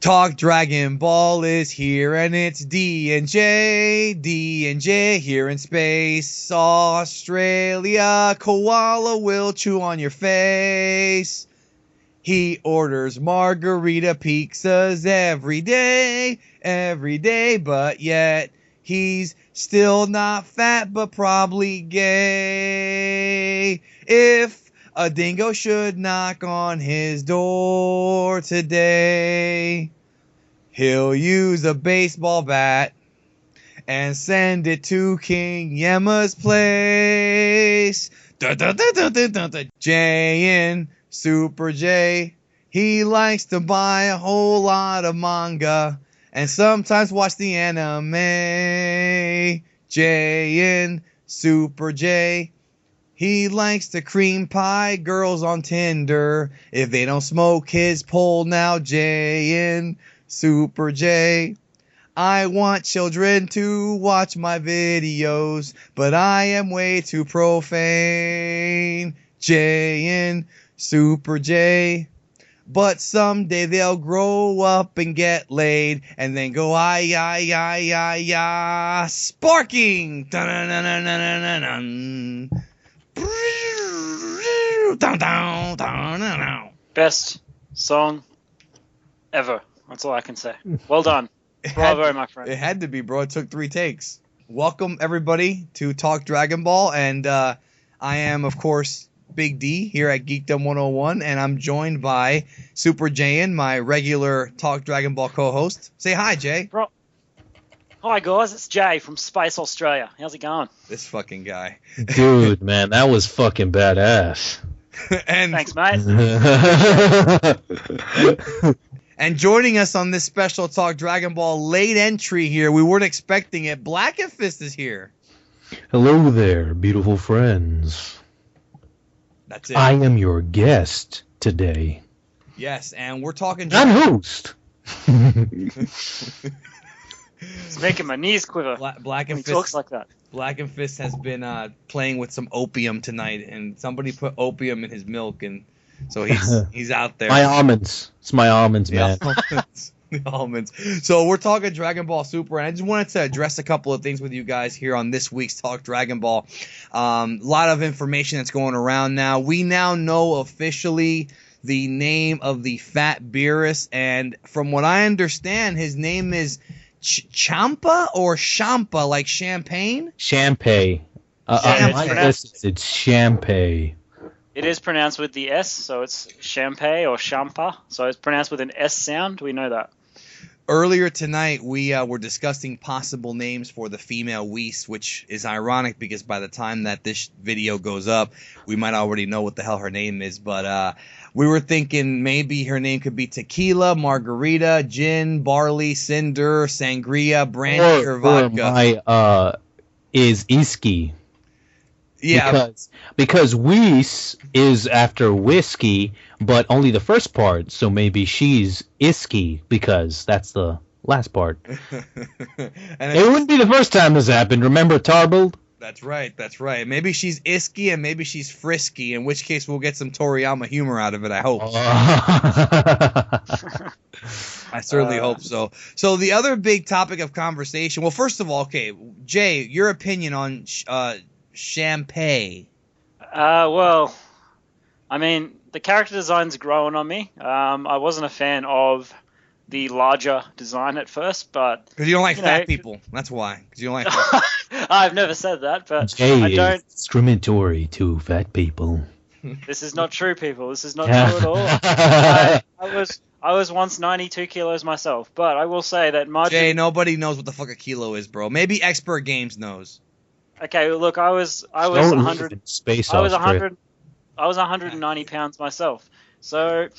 Talk Dragon Ball is here, and it's D&J here in space. Australia, koala will chew on your face. He orders margarita pizzas every day, but yet he's still not fat, but probably gay. If a dingo should knock on his door today, he'll use a baseball bat and send it to King Yema's place. Jayain, Super J, he likes to buy a whole lot of manga and sometimes watch the anime. Jayain, Super J, he likes to cream pie girls on Tinder if they don't smoke his pole now. Jayain, Super J, I want children to watch my videos, but I am way too profane. Jayain, Super J, but someday they'll grow up and get laid and then go sparking. Dun-dun-dun-dun-dun-dun-dun. Best song ever. That's all I can say. Well done. Bravo, my friend. It had to be, bro. It took 3 takes. Welcome, everybody, to Talk Dragon Ball. And I am, of course, Big D here at Geekdom 101. And I'm joined by Super Jayain, my regular Talk Dragon Ball co-host. Say hi, Jay. Bro. Hi, guys. It's Jay from Space Australia. How's it going? This fucking guy. Dude, man, that was fucking badass. And thanks, mate. And joining us on this special Talk Dragon Ball late entry here, we weren't expecting it, Blackenfist is here. Hello there, beautiful friends. That's it. I am your guest today. Yes, and we're talking... I'm host. It's making my knees quiver when he talks like that. Blackenfist has been playing with some opium tonight, and somebody put opium in his milk, and so he's out there. My almonds. It's my almonds, man. The almonds. So we're talking Dragon Ball Super, and I just wanted to address a couple of things with you guys here on this week's Talk Dragon Ball. A lot of information that's going around now. We now know officially the name of the fat Beerus, and from what I understand, his name is Champa or Champa, like champagne? Champagne. It's champagne. It is pronounced with the S, so it's champagne or champa. So it's pronounced with an S sound. We know that. Earlier tonight, we were discussing possible names for the female Whis, which is ironic because by the time that this video goes up, we might already know what the hell her name is. But we were thinking maybe her name could be Tequila, Margarita, Gin, Barley, Cinder, Sangria, Brandy, or vodka. Is Iski. Yeah. Because Whis is after whiskey, but only the first part, so maybe she's Iski because that's the last part. It wouldn't be the first time this happened. Remember Tarbold? That's right. Maybe she's Iski and maybe she's Frisky, in which case we'll get some Toriyama humor out of it, I hope. I certainly hope so. So the other big topic of conversation, well, first of all, okay, Jay, your opinion on champagne. Well, I mean, the character design's growing on me. I wasn't a fan of the larger design at first, but... Because you don't like fat people. That's why. Because you don't like I've never said that, but Jay I don't... is discriminatory to fat people. This is not true, people. This is not true at all. I was once 92 kilos myself, but I will say that margin... Jay, nobody knows what the fuck a kilo is, bro. Maybe Expert Games knows. Okay, look, I was 100. I was 190 pounds myself. So,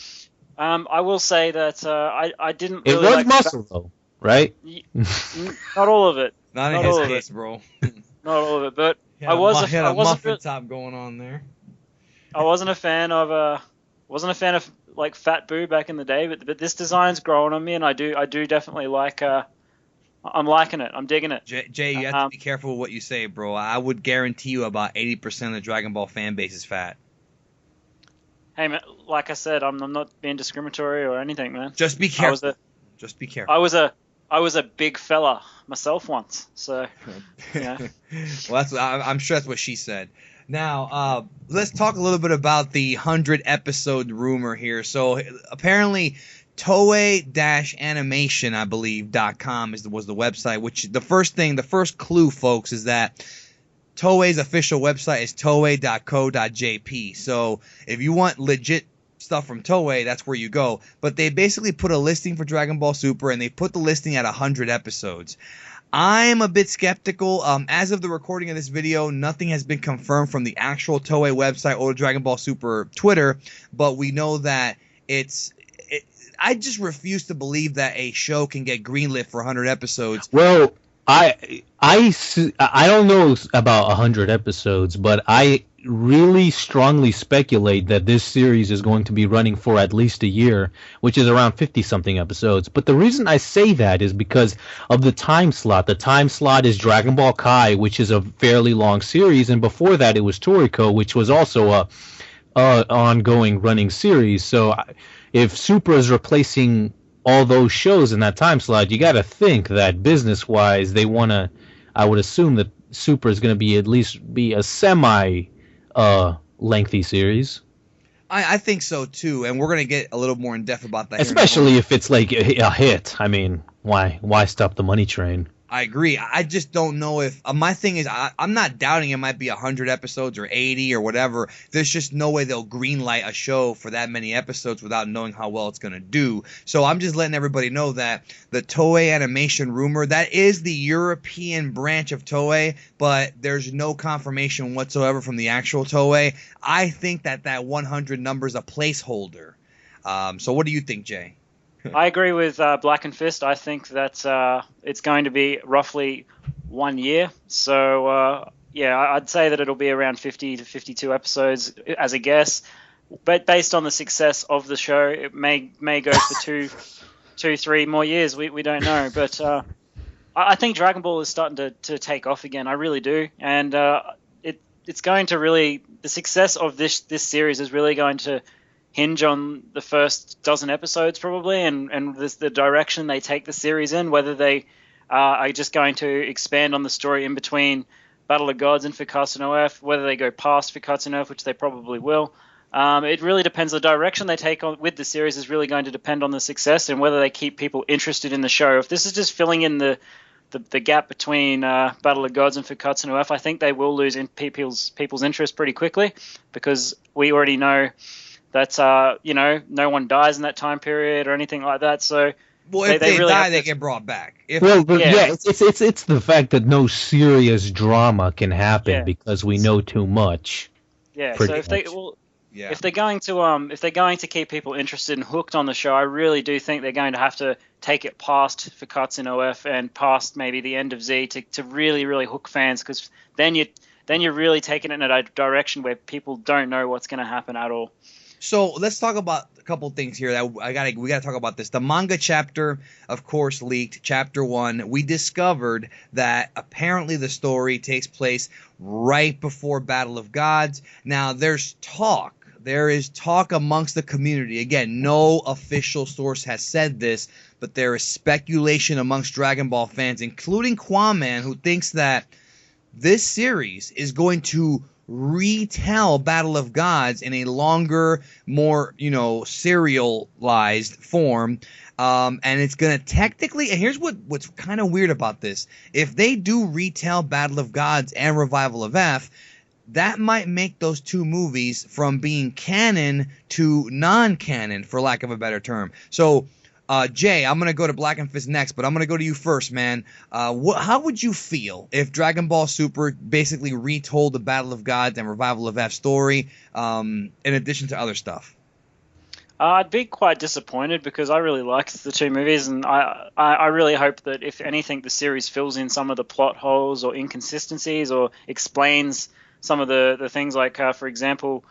I will say that I didn't really It was like muscle, though, right? Not all of it. Not in his case, bro. Not all of it, but I wasn't a muffin top going on there. I wasn't a fan of like Fat Boo back in the day, but this design's growing on me, and I do definitely like. I'm liking it. I'm digging it. Jay, you have to be careful with what you say, bro. I would guarantee you about 80% of the Dragon Ball fan base is fat. Hey, man, like I said, I'm not being discriminatory or anything, man. Just be careful. Just be careful. I was a big fella myself once, so yeah. Well, I'm sure that's what she said. Now, let's talk a little bit about the 100-episode rumor here. So apparently, Toei-animation, I believe, .com was the website. Which the first clue, folks, is that Toei's official website is toei.co.jp. So if you want legit stuff from Toei, that's where you go. But they basically put a listing for Dragon Ball Super, and they put the listing at 100 episodes. I'm a bit skeptical. As of the recording of this video, nothing has been confirmed from the actual Toei website or Dragon Ball Super Twitter, but we know that I just refuse to believe that a show can get greenlit for 100 episodes. Well, I don't know about 100 episodes, but I really strongly speculate that this series is going to be running for at least a year, which is around 50-something episodes. But the reason I say that is because of the time slot. The time slot is Dragon Ball Kai, which is a fairly long series, and before that it was Toriko, which was also a ongoing running series. So if Super is replacing all those shows in that time slot, you got to think that business-wise they want to. I would assume that Super is going to be at least be a lengthy series. I think so too, and we're going to get a little more in depth about that. Especially if it's like a hit. I mean, why stop the money train? I agree. I just don't know if my thing is I'm not doubting it might be 100 episodes or 80 or whatever. There's just no way they'll greenlight a show for that many episodes without knowing how well it's going to do. So I'm just letting everybody know that the Toei Animation rumor, that is the European branch of Toei, but there's no confirmation whatsoever from the actual Toei. I think that 100 number is a placeholder. So what do you think, Jay? I agree with Blackenfist. I think that it's going to be roughly 1 year. So, yeah, I'd say that it'll be around 50 to 52 episodes as a guess. But based on the success of the show, it may go for 3 more years. We don't know. But I think Dragon Ball is starting to take off again. I really do. And it's going to really – the success of this series is really going to – hinge on the first dozen episodes probably, and the direction they take the series in, whether they are just going to expand on the story in between Battle of Gods and Fukkatsu no F, whether they go past Fukkatsu no F, which they probably will. It really depends. The direction they take on with the series is really going to depend on the success and whether they keep people interested in the show. If this is just filling in the gap between Battle of Gods and Fukkatsu no F, I think they will lose in people's interest pretty quickly, because we already know that no one dies in that time period or anything like that. So, well, if they really die, they get brought back. It's the fact that no serious drama can happen because we know too much. Yeah. So if they're going to keep people interested and hooked on the show, I really do think they're going to have to take it past Fukkatsu no F and past maybe the end of Z to really, really hook fans, because then you're really taking it in a direction where people don't know what's going to happen at all. So let's talk about a couple things here that we gotta talk about this. The manga chapter, of course, leaked. Chapter 1. We discovered that apparently the story takes place right before Battle of Gods. Now there's talk. There is talk amongst the community. Again, no official source has said this, but there is speculation amongst Dragon Ball fans, including QAAMAN, who thinks that this series is going to retell Battle of Gods in a longer, more, serialized form. And it's going to technically, and here's what's kind of weird about this. If they do retell Battle of Gods and Revival of F, that might make those two movies from being canon to non-canon, for lack of a better term. So, Jay, I'm going to go to Blackenfist next, but I'm going to go to you first, man. How would you feel if Dragon Ball Super basically retold the Battle of Gods and Revival of F story, in addition to other stuff? I'd be quite disappointed, because I really liked the two movies, and I really hope that, if anything, the series fills in some of the plot holes or inconsistencies, or explains some of the things like, for example,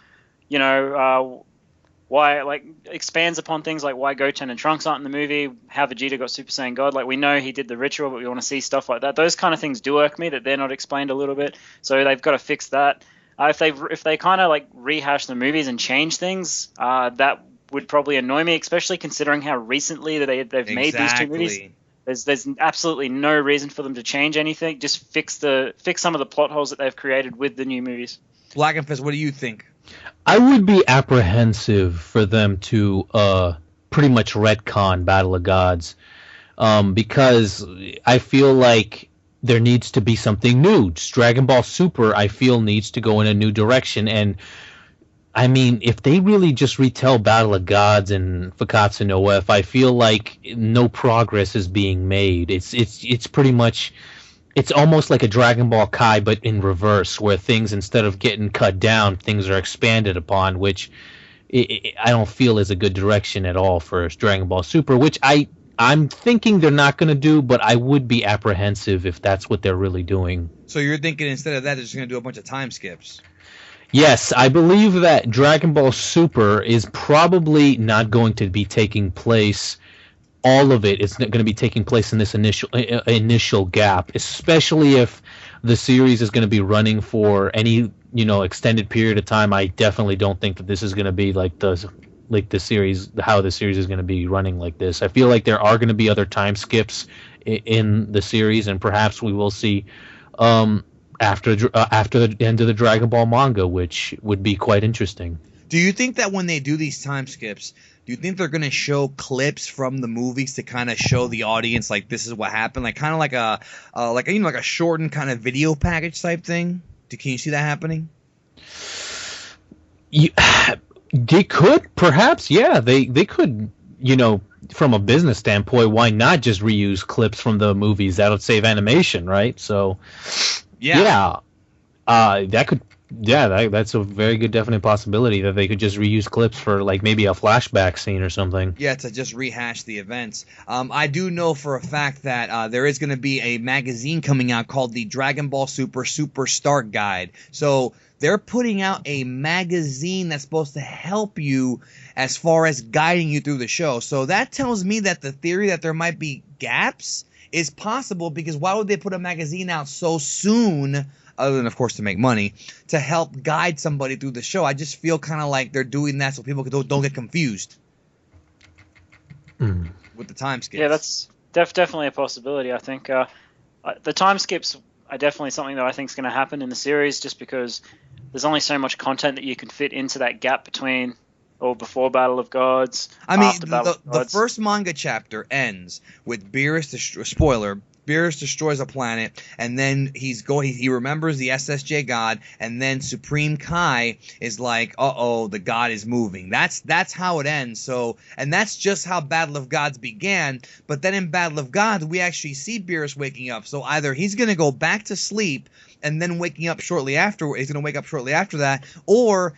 why, expands upon things like why Goten and Trunks aren't in the movie, how Vegeta got Super Saiyan God. We know he did the ritual, but we want to see stuff like that. Those kind of things do irk me, that they're not explained a little bit. So they've got to fix that. If they kind of rehash the movies and change things, that would probably annoy me, especially considering how recently they've made these two movies. There's absolutely no reason for them to change anything. Just fix some of the plot holes that they've created with the new movies. Blackenfist, what do you think? I would be apprehensive for them to pretty much retcon Battle of Gods, because I feel like there needs to be something new. Dragon Ball Super, I feel, needs to go in a new direction. And I mean, if they really just retell Battle of Gods and Fakatsu no F, I feel like no progress is being made. It's pretty much, it's almost like a Dragon Ball Kai, but in reverse, where things, instead of getting cut down, things are expanded upon, which I don't feel is a good direction at all for Dragon Ball Super, which I'm thinking they're not going to do, but I would be apprehensive if that's what they're really doing. So you're thinking instead of that, they're just going to do a bunch of time skips? Yes, I believe that Dragon Ball Super is probably not going to be taking place. All of it is going to be taking place in this initial gap, especially if the series is going to be running for any extended period of time. I definitely don't think that this is going to be like the series, how the series is going to be running like this. I feel like there are going to be other time skips in the series, and perhaps we will see after the end of the Dragon Ball manga, which would be quite interesting. Do you think that when they do these time skips, do you think they're going to show clips from the movies to kind of show the audience like this is what happened, like kind of like a shortened kind of video package type thing? Can you see that happening? They could, perhaps, yeah. They could, from a business standpoint, why not just reuse clips from the movies? That would save animation, right? So, yeah. That could, that's a very good definite possibility that they could just reuse clips for like maybe a flashback scene or something. Yeah, to just rehash the events. I do know for a fact that there is going to be a magazine coming out called the Dragon Ball Super Start Guide. So they're putting out a magazine that's supposed to help you as far as guiding you through the show. So that tells me that the theory that there might be gaps is possible, because why would they put a magazine out so soon, other than, of course, to make money, to help guide somebody through the show? I just feel kind of like they're doing that so people don't get confused with the time skips. Yeah, that's definitely a possibility, I think. The time skips are definitely something that I think is going to happen in the series, just because there's only so much content that you can fit into that gap between or before Battle of Gods. I mean, the first manga chapter ends with Beerus, spoiler, Beerus destroys a planet, and then he remembers the SSJ god, and then Supreme Kai is like, uh-oh, the god is moving. That's how it ends. So, and that's just how Battle of Gods began. But then in Battle of Gods, we actually see Beerus waking up. So either he's going to go back to sleep and then waking up shortly after, he's going to wake up shortly after that, or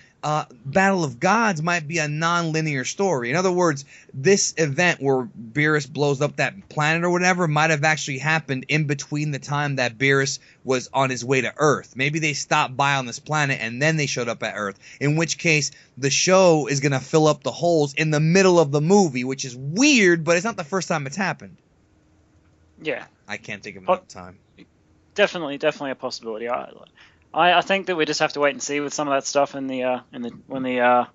Battle of Gods might be a non-linear story. In other words, this event where Beerus blows up that planet or whatever might have actually happened in between the time that Beerus was on his way to Earth. Maybe they stopped by on this planet and then they showed up at Earth, in which case the show is going to fill up the holes in the middle of the movie, which is weird, but it's not the first time it's happened. Yeah. I can't think of another time. Definitely a possibility. I think that we just have to wait and see with some of that stuff when the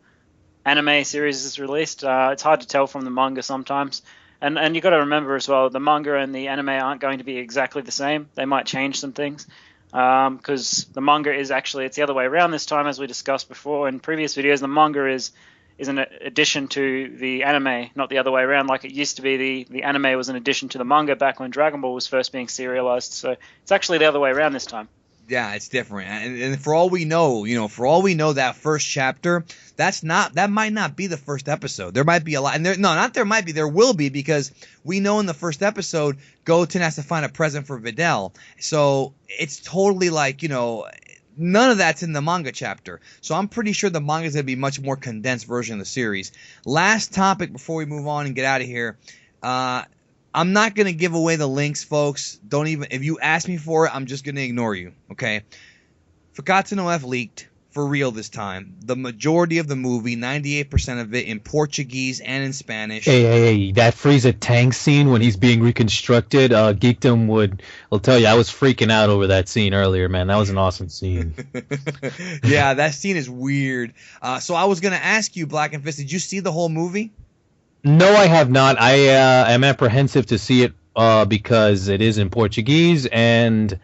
anime series is released. It's hard to tell from the manga sometimes, and you got to remember as well, the manga and the anime aren't going to be exactly the same. They might change some things, because the manga is actually, it's the other way around this time, as we discussed before in previous videos. The manga is an addition to the anime, not the other way around like it used to be. The anime was an addition to the manga back when Dragon Ball was first being serialized. So it's actually the other way around this time. Yeah, it's different. And for all we know, that first chapter, that might not be the first episode. There might be a lot. And there will be, because we know in the first episode, Goten has to find a present for Videl. So it's totally like, none of that's in the manga chapter. So I'm pretty sure the manga is going to be a much more condensed version of the series. Last topic before we move on and get out of here. I'm not going to give away the links, folks. If you ask me for it, I'm just going to ignore you, okay? Fakatsu no F leaked for real this time. The majority of the movie, 98% of it, in Portuguese and in Spanish. Hey, that Frieza tank scene when he's being reconstructed, Geekdom will tell you, I was freaking out over that scene earlier, man. That was an awesome scene. Yeah, that scene is weird. So I was going to ask you, Blackenfist, did you see the whole movie? No, I have not. I am apprehensive to see it because it is in Portuguese, and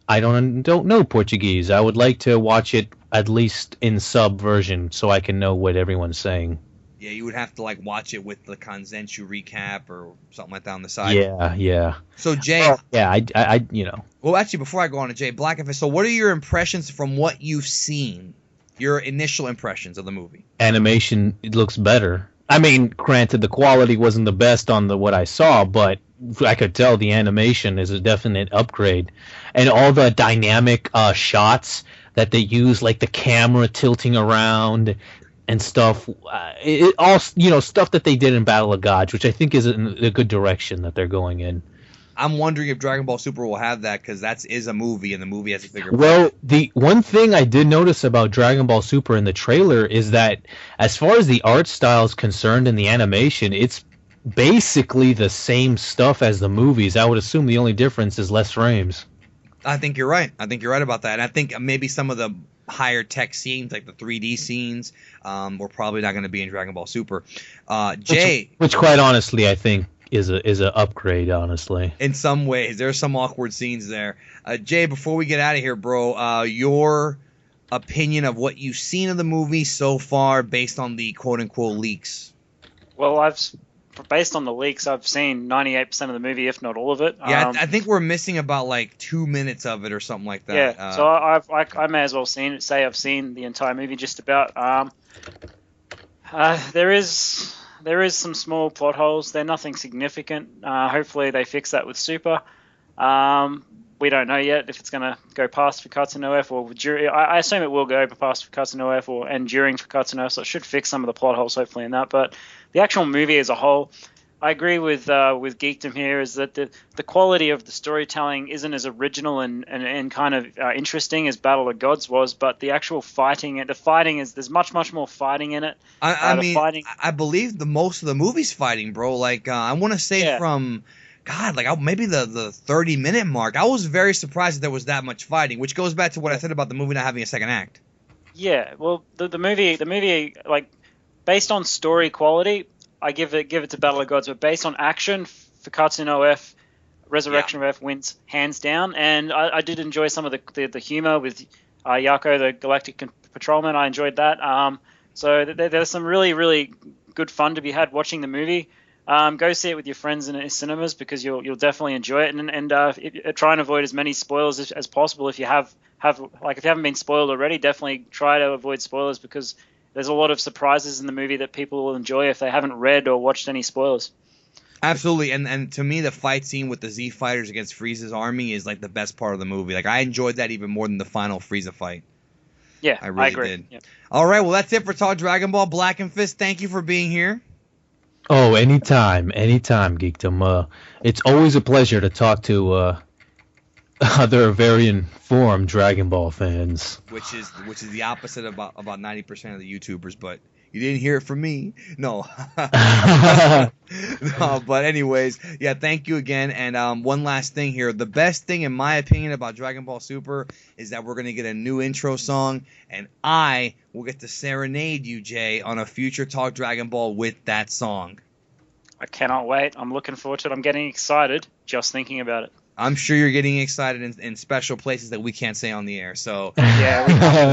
I don't know Portuguese. I would like to watch it at least in sub version so I can know what everyone's saying. Yeah, you would have to like watch it with the Kanzenshuu recap or something like that on the side. Yeah. So Jay, I you know. Well, actually, before I go on to Jay, Blackenfist. So, what are your impressions from what you've seen? Your initial impressions of the movie? Animation, it looks better. I mean, granted, the quality wasn't the best on what I saw, but I could tell the animation is a definite upgrade, and all the dynamic shots that they use, like the camera tilting around and stuff, it all stuff that they did in Battle of Gods, which I think is a good direction that they're going in. I'm wondering if Dragon Ball Super will have that, because that is a movie, and the movie has a bigger. Well, the one thing I did notice about Dragon Ball Super in the trailer is that, as far as the art style is concerned in the animation, it's basically the same stuff as the movies. I would assume the only difference is less frames. I think you're right. I think you're right about that. And I think maybe some of the higher tech scenes, like the 3D scenes, were probably not going to be in Dragon Ball Super. Jay, which quite honestly, I think is a upgrade. Honestly, in some ways, there's some awkward scenes there. Jay, before we get out of here, bro, your opinion of what you've seen of the movie so far, based on the quote unquote leaks. Well, based on the leaks, I've seen 98% of the movie, if not all of it. Yeah, I think we're missing about like 2 minutes of it or something like that. Yeah, so I may as well say I've seen the entire movie just about. There is some small plot holes. They're nothing significant. Hopefully they fix that with Super. We don't know yet if it's going to go past Fakatsu no F or during. I assume it will go past Fakatsu no F and during Fakatsu no F, so it should fix some of the plot holes hopefully in that. But the actual movie as a whole, I agree with Geekdom here, is that the quality of the storytelling isn't as original and kind of interesting as Battle of Gods was, but the actual fighting, there's much more fighting in it. I believe most of the movie's fighting, bro. Like I want to say from. God, like maybe the 30-minute mark. I was very surprised that there was that much fighting, which goes back to what I said about the movie not having a second act. Yeah, well, the movie, like based on story quality, I give it to Battle of Gods, but based on action, Fakatsu no F, Resurrection of F wins hands down, and I did enjoy some of the humor with Yako, the Galactic Patrolman. I enjoyed that. So there's some really good fun to be had watching the movie. Go see it with your friends in cinemas because you'll definitely enjoy it, and try and avoid as many spoilers as possible. If you if you haven't been spoiled already, definitely try to avoid spoilers because there's a lot of surprises in the movie that people will enjoy if they haven't read or watched any spoilers. Absolutely, and to me, the fight scene with the Z fighters against Frieza's army is like the best part of the movie. Like I enjoyed that even more than the final Frieza fight. Yeah, I really agree. did. Yeah. All right, well that's it for Talk Dragon Ball. Blackenfist, thank you for being here. Oh, anytime, Geekdom. It's always a pleasure to talk to other very informed Dragon Ball fans. Which is the opposite of about 90% of the YouTubers, but you didn't hear it from me. No. No, but anyways, yeah, thank you again. And one last thing here. The best thing, in my opinion, about Dragon Ball Super is that we're going to get a new intro song, and I will get to serenade you, Jay, on a future Talk Dragon Ball with that song. I cannot wait. I'm looking forward to it. I'm getting excited just thinking about it. I'm sure you're getting excited in special places that we can't say on the air. So yeah, we can't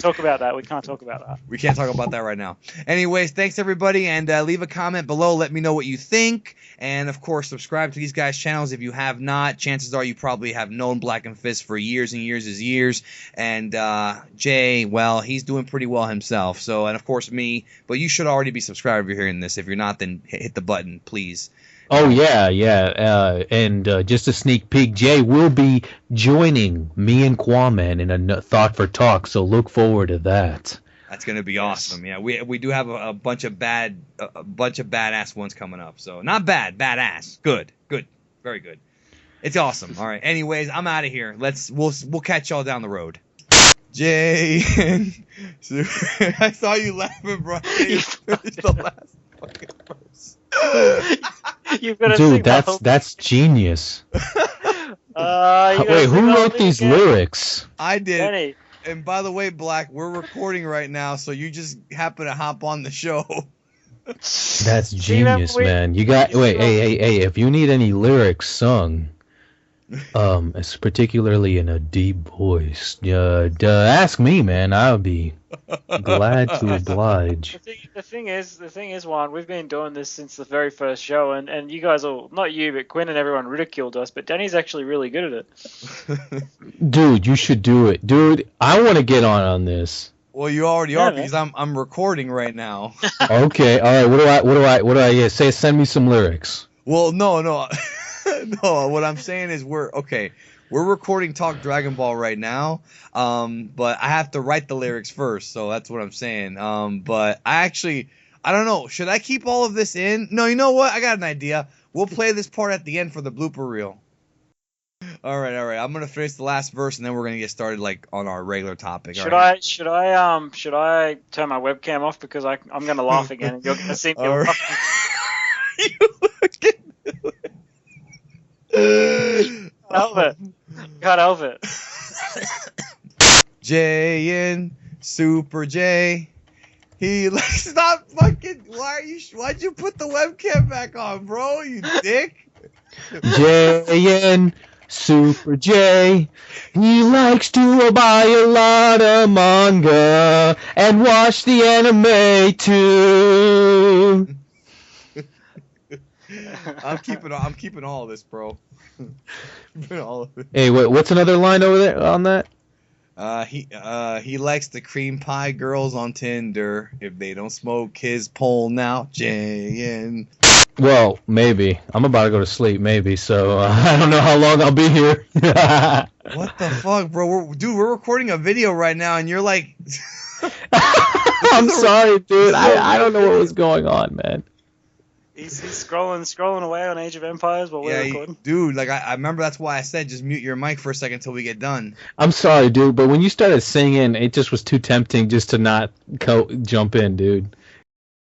talk about that. We can't talk about that. We can't talk about that right now. Anyways, thanks everybody, and leave a comment below. Let me know what you think, and of course, subscribe to these guys' channels if you have not. Chances are you probably have known Blackenfist for years and years. And Jay, well, he's doing pretty well himself. So, and of course me, but you should already be subscribed if you're hearing this. If you're not, then hit the button, please. Oh, yeah. And just a sneak peek, Jay will be joining me and QAAMAN in a Thought for Talk, so look forward to that. That's going to be awesome. Yeah, we do have a bunch of badass ones coming up. So not bad, badass. Good. Very good. It's awesome. All right. Anyways, I'm out of here. We'll catch y'all down the road. Jayain. I saw you laughing, bro. It's the last fucking verse. You've got to Dude, that's genius. Wait, who wrote these lyrics? I did. Danny. And by the way, Black, we're recording right now, so you just happen to hop on the show. That's genius, man. You got hey, if you need any lyrics sung, it's particularly in a deep voice, ask me, man. I'll be glad to oblige. The thing is, Juan, we've been doing this since the very first show, and you guys all, not you, but Quinn and everyone ridiculed us, but Danny's actually really good at it. Dude, you should do it. Dude, I want to get on this. Well, you already are, because I'm recording right now. Okay, all right. What do I say? Send me some lyrics. Well, no. No, what I'm saying is we're recording Talk Dragon Ball right now, but I have to write the lyrics first, so that's what I'm saying. But I don't know, should I keep all of this in? No, you know what? I got an idea. We'll play this part at the end for the blooper reel. All right. I'm gonna finish the last verse, and then we're gonna get started like on our regular topic. Should I turn my webcam off because I'm gonna laugh again, and you're gonna see me laughing. Can't help it. Jayain, Super J. He stop fucking. Why'd you put the webcam back on, bro? You dick. Jayain, Super J. He likes to buy a lot of manga and watch the anime too. I'm keeping all of this, bro. All of it. Hey, what's another line over there on that? He likes the cream pie girls on Tinder. If they don't smoke his pole now, Jayain. Well, maybe. I'm about to go to sleep, maybe, so I don't know how long I'll be here. What the fuck, bro? We're recording a video right now, and you're like... I'm sorry, dude. I don't know what was going on, man. He's scrolling away on Age of Empires while we're recording. Dude, like I remember that's why I said just mute your mic for a second until we get done. I'm sorry, dude, but when you started singing, it just was too tempting just to not jump in, dude.